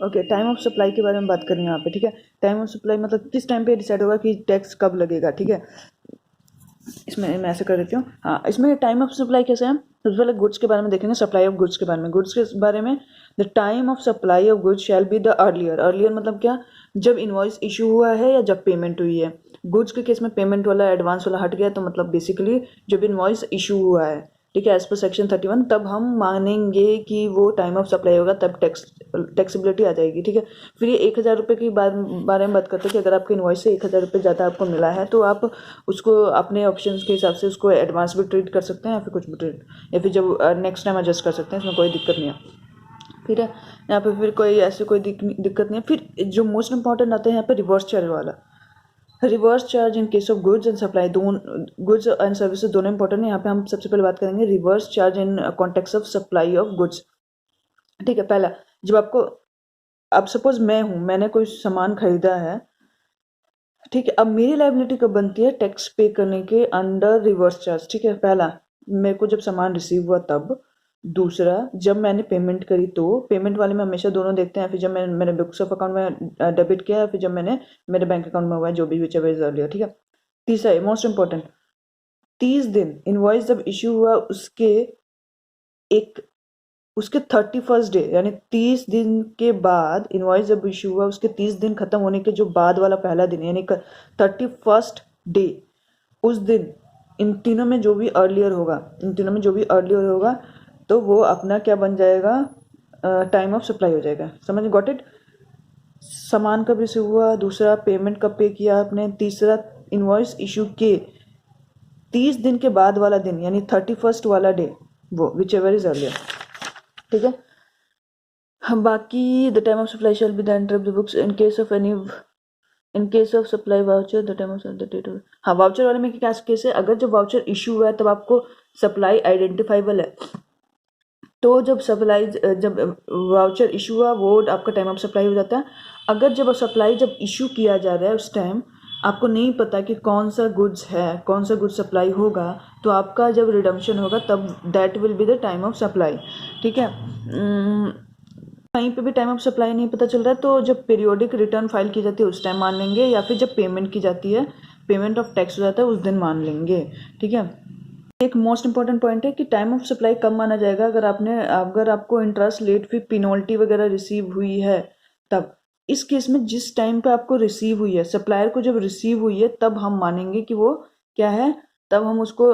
Okay, time of supply के बारे में बात करेंगे यहाँ पे, ठीक है। टाइम ऑफ सप्लाई मतलब किस टाइम पे डिसाइड होगा कि टैक्स कब लगेगा, ठीक है। इसमें मैं ऐसे कर देती हूँ। हाँ, इसमें टाइम ऑफ सप्लाई कैसे है, सबसे पहले गुड्स के बारे में देखेंगे, सप्लाई ऑफ गुड्स के बारे में। गुड्स के बारे में the time of supply of goods shall be the earlier. Earlier मतलब क्या, जब इनवॉइस इशू हुआ है या जब पेमेंट हुई है। गुड्स के केस में पेमेंट वाला एडवांस वाला हट गया, तो मतलब बेसिकली जब इनवॉइस इशू हुआ है, ठीक है, एज पर सेक्शन 31, तब हम मानेंगे कि वो टाइम ऑफ सप्लाई होगा, तब टैक्सेबिलिटी आ जाएगी, ठीक है। फिर ये 1,000 रुपये की बारे में बात करते हैं कि अगर आपके इनवॉइस से 1,000 रुपये ज़्यादा आपको मिला है, तो आप उसको अपने ऑप्शन के हिसाब से उसको एडवांस भी ट्रीट कर सकते हैं, या फिर कुछ भी ट्रीट, या फिर जब नेक्स्ट टाइम एडजस्ट कर सकते हैं, इसमें कोई दिक्कत नहीं है। फिर यहाँ पे फिर कोई ऐसी कोई दिक्कत नहीं है। फिर जो मोस्ट इंपॉर्टेंट आता है यहाँ पे रिवर्स चार्ज वाला। Reverse charge in case of goods and supply, दोनों गुड्स एंड सर्विसेज दोनों इंपॉर्टेंट है। यहाँ पे हम सबसे पहले बात करेंगे reverse charge in context of supply of goods, ठीक है। पहला, जब आपको, अब सपोज मैंने कोई सामान खरीदा है, ठीक है, अब मेरी लायबिलिटी कब बनती है, टैक्स पे करने के अंडर रिवर्स चार्ज, ठीक है। पहला, मेरे को जब सामान रिसीव हुआ तब। दूसरा, जब मैंने पेमेंट करी, तो पेमेंट वाले में हमेशा दोनों देखते हैं, फिर जब मैंने बुक्स ऑफ अकाउंट में डेबिट किया, फिर जब मैंने मेरे बैंक अकाउंट में हुआ है, जो भी विच एवर इज अर्लियर, ठीक है। तीसरा, मोस्ट इंपॉर्टेंट, 30 दिन इनवॉइस जब इश्यू हुआ उसके 31st डे, यानी 30 दिन के बाद इनवॉइस जब इशू हुआ, उसके 30 दिन खत्म होने के जो बाद वाला पहला दिन, यानी 31st डे, उस दिन इन तीनों में जो भी अर्लियर होगा, तो वो अपना क्या बन जाएगा, टाइम ऑफ सप्लाई हो जाएगा। समझ, गॉट इट। सामान कब रिसीव हुआ, दूसरा पेमेंट कब पे किया आपने, तीसरा इनवॉइस इशू के 30 दिन के बाद वाला दिन, यानी 31st वाला डे, वो विच एवर इज अर्लियर, ठीक है। हम बाकी the time of supply shall be the enter of the books in case of supply voucher the time of the date. हाँ, वाउचर वाले में क्या केस है, अगर जब वाउचर इशू हुआ है तब आपको सप्लाई आइडेंटिफाइबल है, तो जब वाउचर इशू हुआ वो आपका टाइम ऑफ सप्लाई हो जाता है। अगर जब इशू किया जा रहा है उस टाइम आपको नहीं पता कि कौन सा गुड्स है, कौन सा गुड्स सप्लाई होगा, तो आपका जब रिडम्पशन होगा तब that will be the time of supply, ठीक है। कहीं पे भी टाइम ऑफ सप्लाई नहीं पता चल रहा है, तो जब पीरियोडिक रिटर्न फाइल की जाती है उस टाइम मान लेंगे, या फिर जब पेमेंट की जाती है, पेमेंट ऑफ टैक्स हो जाता है, उस दिन मान लेंगे, ठीक है। एक मोस्ट इंपॉर्टेंट पॉइंट है कि टाइम ऑफ सप्लाई कब माना जाएगा, अगर आपको इंटरेस्ट लेट फी पेनल्टी वगैरह रिसीव हुई है तब। इस केस में जिस टाइम पे आपको रिसीव हुई है, सप्लायर को जब रिसीव हुई है, तब हम मानेंगे कि वो क्या है, तब हम उसको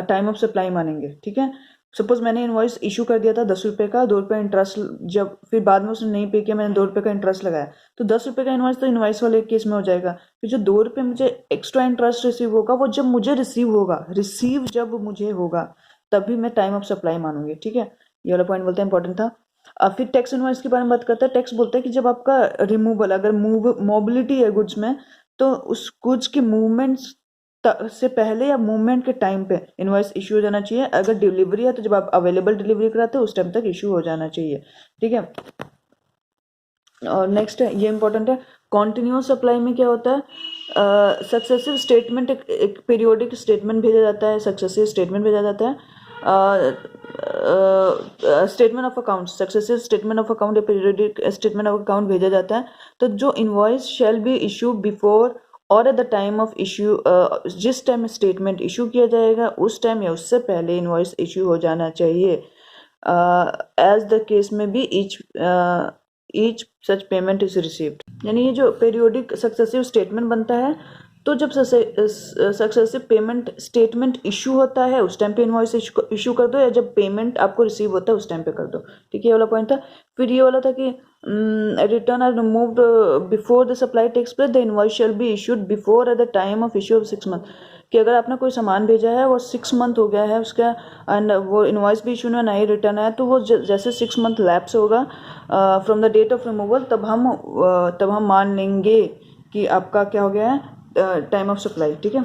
टाइम ऑफ सप्लाई मानेंगे, ठीक है। सपोज मैंने इनवॉइस इशू कर दिया था 10 रुपये का, 2 रुपये इंटरेस्ट, जब फिर बाद में उसने नहीं पे किया, मैंने 2 रुपये का इंटरेस्ट लगाया, तो 10 रुपये का इनवॉइस तो इनवॉइस वाले केस में हो जाएगा। फिर जो 2 रुपये मुझे एक्स्ट्रा इंटरेस्ट रिसीव होगा, वो जब मुझे रिसीव जब मुझे होगा, तभी मैं टाइम ऑफ सप्लाई मानूंगी, ठीक है। ये वाला पॉइंट बोलते हैं इंपॉर्टेंट था। अब फिर टैक्स इनवॉइस के बारे में बात करता है। टैक्स बोलता है कि जब आपका रिमूवल, अगर मोबिलिटी है गुड्स में, तो उस गुड्स के मूवमेंट्स से पहले या मूवमेंट के टाइम पे इनवॉइस इशू हो जाना चाहिए। अगर डिलीवरी है तो जब आप अवेलेबल डिलीवरी कराते हो उस टाइम तक इशू हो जाना चाहिए, ठीक है। और नेक्स्ट है, ये इंपॉर्टेंट है, कॉन्टिन्यूस सप्लाई में क्या होता है, सक्सेसिव स्टेटमेंट, एक पीरियोडिक स्टेटमेंट भेजा जाता है, सक्सेसिव स्टेटमेंट भेजा जाता है, statement of account, successive statement of account या पीरियोडिक स्टेटमेंट ऑफ अकाउंट भेजा जाता है। तो जो invoice shall be issue before और at the time of issue, जिस टाइम स्टेटमेंट इशू किया जाएगा उस टाइम या उससे पहले इनवॉइस इशू हो जाना चाहिए। एज द केस में भी each such payment is received, यानी ये जो पीरियोडिक सक्सेसिव स्टेटमेंट बनता है, तो जब सक्सेसिव पेमेंट स्टेटमेंट इशू होता है उस टाइम पे इनवॉइस इशू कर दो, या जब पेमेंट आपको रिसीव होता है उस टाइम पे कर दो, ठीक है। ये वाला पॉइंट था। फिर ये वाला था कि return are removed before the supply takes place, the invoice shall be issued before at the time of issue of 6 month, कि अगर आपने कोई सामान भेजा है वो 6 मंथ हो गया है उसका, एंड वो इनवॉइस भी इशू ना ही रिटर्न है, तो वो जैसे 6 मंथ लैप्स होगा from the date of removal, तब हम मान लेंगे कि आपका क्या हो गया है, टाइम ऑफ सप्लाई, ठीक है।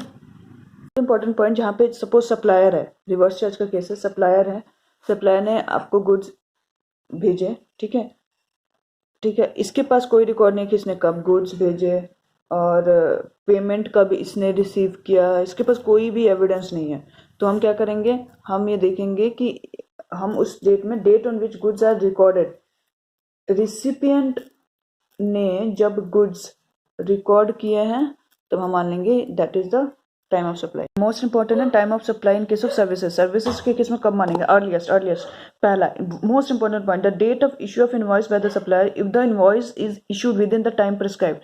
इंपॉर्टेंट पॉइंट, जहाँ पे सपोज सप्लायर है, रिवर्स चार्ज का केस है, सप्लायर ने आपको गुड्स भेजे, ठीक है, इसके पास कोई रिकॉर्ड नहीं कि इसने कब गुड्स भेजे और पेमेंट कब इसने रिसीव किया, इसके पास कोई भी एविडेंस नहीं है। तो हम क्या करेंगे, हम ये देखेंगे कि हम उस डेट में, date on which goods are recorded, recipient ने जब गुड्स रिकॉर्ड किए हैं तो हम मान लेंगे that is the time of supply. Most important है time of supply in case of services. Services के केस में कब मानेंगे? अर्लीस्ट पहला most important point, the date of issue of invoice by the supplier if the invoice is issued within the time prescribed.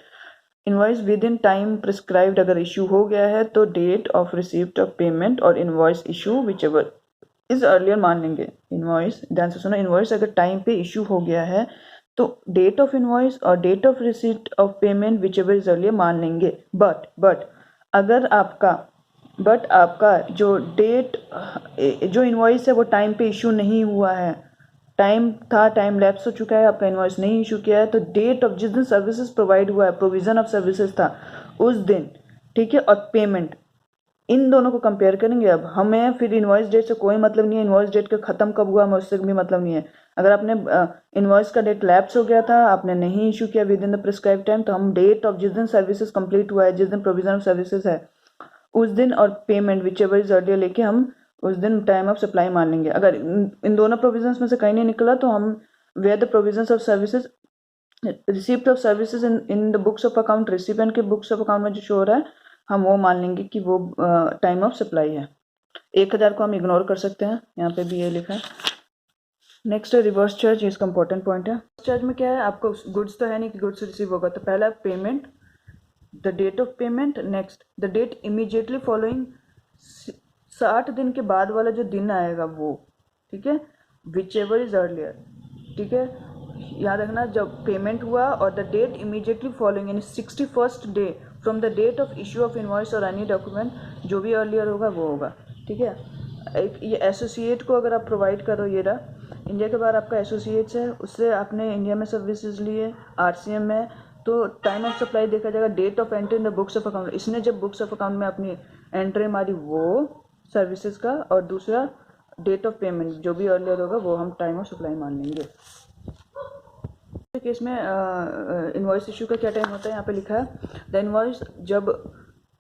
Invoice within time prescribed अगर issue हो गया है तो date of receipt of payment और invoice issue which ever is earlier मान लेंगे। Invoice ध्यान से सुनो, इनवॉइस अगर टाइम पे इशू हो गया है तो डेट ऑफ इनवॉइस और date of receipt of payment whichever is earlier मान लेंगे। बट अगर आपका जो डेट जो इनवॉइस है वो टाइम पे इशू नहीं हुआ है, टाइम लैप्स हो चुका है, आपका इनवॉइस नहीं इशू किया है, तो डेट ऑफ जिस दिन सर्विसेज प्रोवाइड हुआ है, प्रोविजन ऑफ सर्विसेज था उस दिन, ठीक है, और पेमेंट, इन दोनों को कंपेयर करेंगे। अब हमें फिर इनवॉइस डेट से कोई मतलब नहीं है, इनवॉइस डेट का खत्म कब हुआ हमें उससे भी मतलब नहीं है। अगर आपने इनवॉइस का डेट लैप्स हो गया था, आपने नहीं इशू किया with in the prescribe time, तो हम डेट ऑफ जिस दिन सर्विसेज कंप्लीट हुआ है, जिस दिन प्रोविजन ऑफ सर्विसेज है उस दिन और payment whichever is earlier लेके हम उस दिन टाइम ऑफ सप्लाई मान लेंगे। अगर इन दोनों प्रोविजंस में से कहीं नहीं निकला तो हम where the provisions of services receipt of services in the books of account, recipient के बुक्स ऑफ अकाउंट में जो शो हो रहा है हम वो मान लेंगे कि वो टाइम ऑफ सप्लाई है। 1000 को हम इग्नोर कर सकते हैं, यहाँ पे भी ये लिखा है। नेक्स्ट है रिवर्स चार्ज, इसका इंपॉर्टेंट पॉइंट है। चार्ज में क्या है, आपको गुड्स तो है नहीं कि गुड्स रिसीव होगा, तो पहला payment, the date of payment, next the date immediately following, 60 दिन के बाद वाला जो दिन आएगा वो, ठीक है, विच एवर इज अर्लियर, ठीक है, याद रखना जब पेमेंट हुआ, और द डेट इमीडिएटली फॉलोइंग यानी 61st day from the date of issue of invoice और एनी डॉक्यूमेंट, जो भी अर्लियर होगा वो होगा, ठीक है। एक ये एसोसिएट को अगर आप प्रोवाइड करो, ये रहा इंडिया के बाहर आपका एसोसिएट्स है, उससे आपने इंडिया में सर्विसेज लिए, आरसीएम में, तो टाइम ऑफ सप्लाई देखा जाएगा date of entry in the books of account. इसने जब बुक्स ऑफ अकाउंट में अपनी एंट्री मारी वो सर्विसेज का, और दूसरा डेट ऑफ पेमेंट जो भी अर्लियर होगा वो हम टाइम ऑफ सप्लाई मान लेंगे। केस में इनवॉइस इशू का क्या टाइम होता है, यहाँ पे लिखा है द इनवॉइस जब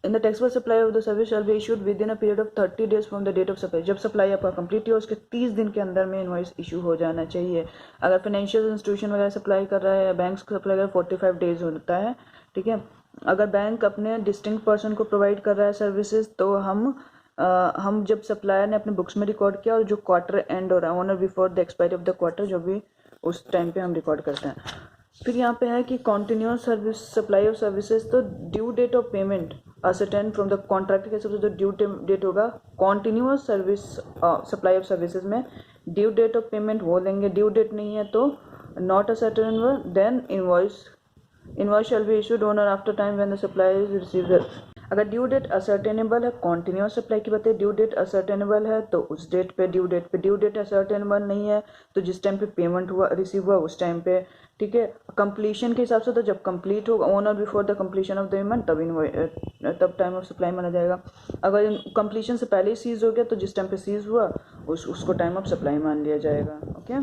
in the taxable supply of the service shall be issued within a period of 30 days from the date of supply. जब सप्लाई आपका कंप्लीट हो उसके 30 दिन के अंदर में इनवॉइस इशू हो जाना चाहिए। अगर फाइनेंशियल इंस्टीट्यूशन वगैरह सप्लाई कर रहा है या बैंक सप्लाई कर रहा है 45 डेज होता है, ठीक है। अगर बैंक अपने डिस्टिंक्ट पर्सन को प्रोवाइड कर रहा है सर्विसेज तो हम जब सप्लायर ने अपने बुक्स में रिकॉर्ड किया और जो क्वार्टर एंड हो रहा है ऑन और before the expiry of the quarter, जो भी उस टाइम पे हम रिकॉर्ड करते हैं। फिर यहाँ पे है कि continuous service supply of services, तो due date of payment ascertain from the contract के हिसाब से जो ड्यू डेट होगा continuous service supply of services में ड्यू डेट ऑफ पेमेंट वो लेंगे। ड्यू डेट नहीं है तो not ascertainable, then invoice shall be issued on और after time when the supply is received. अगर ड्यू डेट असर्टेनेबल है, कॉन्टिन्यूस सप्लाई की बात है, ड्यू डेट असर्टेनेबल है तो उस डेट पे ड्यू डेट असर्टेनेबल नहीं है तो जिस टाइम पे पेमेंट हुआ रिसीव हुआ उस टाइम पे, ठीक है। कंप्लीशन के हिसाब से तो जब कंप्लीट होगा ऑन और before the completion of the payment तब टाइम ऑफ सप्लाई माना जाएगा। अगर कंप्लीशन से पहले ही सीज हो गया तो जिस टाइम पे सीज हुआ उसको टाइम ऑफ सप्लाई मान लिया जाएगा। ओके,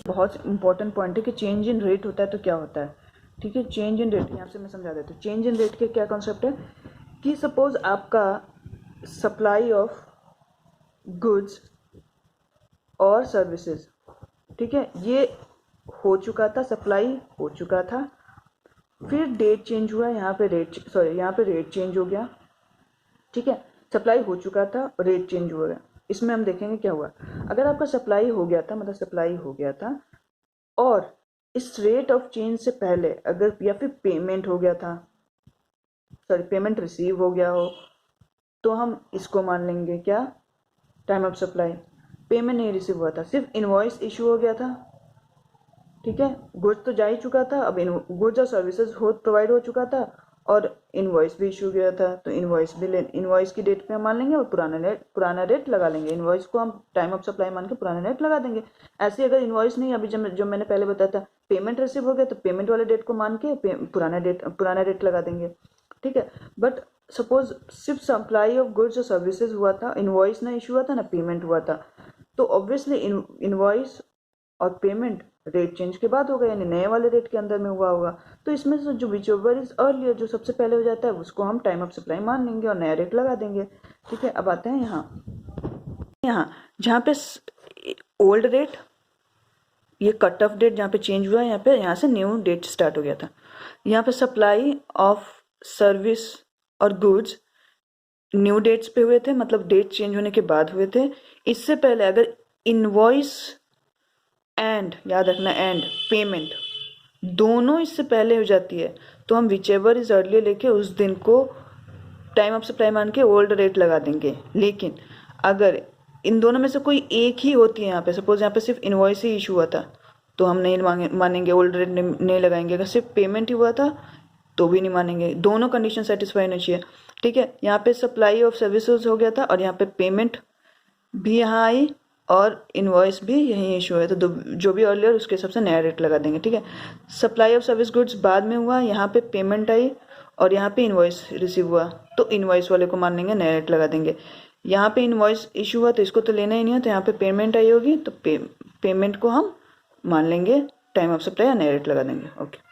बहुत इंपॉर्टेंट पॉइंट है कि चेंज इन रेट होता है तो क्या होता है, ठीक है। चेंज इन रेट यहाँ से मैं समझा देता हूँ। चेंज इन रेट के क्या कॉन्सेप्ट है कि सपोज आपका सप्लाई ऑफ गुड्स और सर्विसेज, ठीक है, ये हो चुका था, सप्लाई हो चुका था, फिर डेट चेंज हुआ, यहाँ पे रेट चेंज हो गया, ठीक है। सप्लाई हो चुका था, रेट चेंज हो गया। इसमें हम देखेंगे क्या हुआ। अगर आपका सप्लाई हो गया था, मतलब सप्लाई हो गया था और इस रेट ऑफ चेंज से पहले अगर या फिर पेमेंट हो गया था, पेमेंट रिसीव हो गया हो, तो हम इसको मान लेंगे क्या, टाइम ऑफ सप्लाई। पेमेंट नहीं रिसीव हुआ था, सिर्फ इनवॉइस इशू हो गया था, ठीक है। गुड्स तो जा ही चुका था, अब गुड्स और सर्विसेज प्रोवाइड हो चुका था और इनवॉइस भी इशू गया था, तो इनवॉइस की डेट पे हम मान लेंगे और पुराना रेट लगा लेंगे। इनवॉइस को हम टाइम ऑफ सप्लाई मान के पुराना रेट लगा देंगे। ऐसे अगर इनवॉइस नहीं, अभी जो मैंने पहले बताया था, पेमेंट रिसीव हो गया तो पेमेंट वाले डेट को मान के पुराना रेट लगा देंगे, ठीक है। बट सपोज सिर्फ सप्लाई ऑफ गुड्स और सर्विसेज हुआ था, इनवॉइस ना इशू हुआ था ना पेमेंट हुआ था, तो ऑब्वियसली इनवॉइस और पेमेंट रेट चेंज के बाद होगा, यानी नए वाले रेट के अंदर में हुआ होगा। तो इसमें से जो विचओवर इज अर्लियर, जो सबसे पहले हो जाता है, उसको हम टाइम ऑफ सप्लाई मान लेंगे और नया रेट लगा देंगे, ठीक है। अब आते हैं यहाँ जहाँ पे ओल्ड रेट ये कट ऑफ डेट जहाँ पे चेंज हुआ है, यहाँ से न्यू डेट स्टार्ट हो गया था। यहाँ पे सप्लाई ऑफ सर्विस और गुड्स न्यू डेट्स पे हुए थे, मतलब डेट चेंज होने के बाद हुए थे। इससे पहले अगर इनवॉइस एंड, याद रखना, एंड पेमेंट दोनों इससे पहले हो जाती है तो हम विच एवर इज अर्ली लेके उस दिन को टाइम ऑफ सप्लाई मान के ओल्ड रेट लगा देंगे। लेकिन अगर इन दोनों में से कोई एक ही होती है, यहाँ पे सपोज यहाँ पे सिर्फ इनवॉइस ही इशू हुआ था तो हम नहीं मानेंगे, ओल्ड रेट नहीं लगाएंगे। अगर सिर्फ पेमेंट ही हुआ था तो भी नहीं मानेंगे, दोनों कंडीशन सेटिस्फाई होनी चाहिए। ठीक है, यहाँ पे सप्लाई ऑफ सर्विसेज हो गया था और यहाँ पे पेमेंट भी यहाँ आई और इनवॉइस भी यही इशू है, तो जो भी अर्लियर उसके हिसाब से नया रेट लगा देंगे। ठीक है, सप्लाई ऑफ सर्विस गुड्स बाद में हुआ, यहाँ पे पेमेंट आई और यहाँ पे इनवॉइस रिसीव हुआ तो इनवॉइस वाले को मान लेंगे, नया रेट लगा देंगे। यहाँ पे इनवॉइस इशू हुआ तो इसको तो लेना ही नहीं है, तो यहाँ पे पेमेंट आई होगी तो पेमेंट को हम मान लेंगे टाइम ऑफ सप्लाई या नया रेट लगा देंगे। ओके।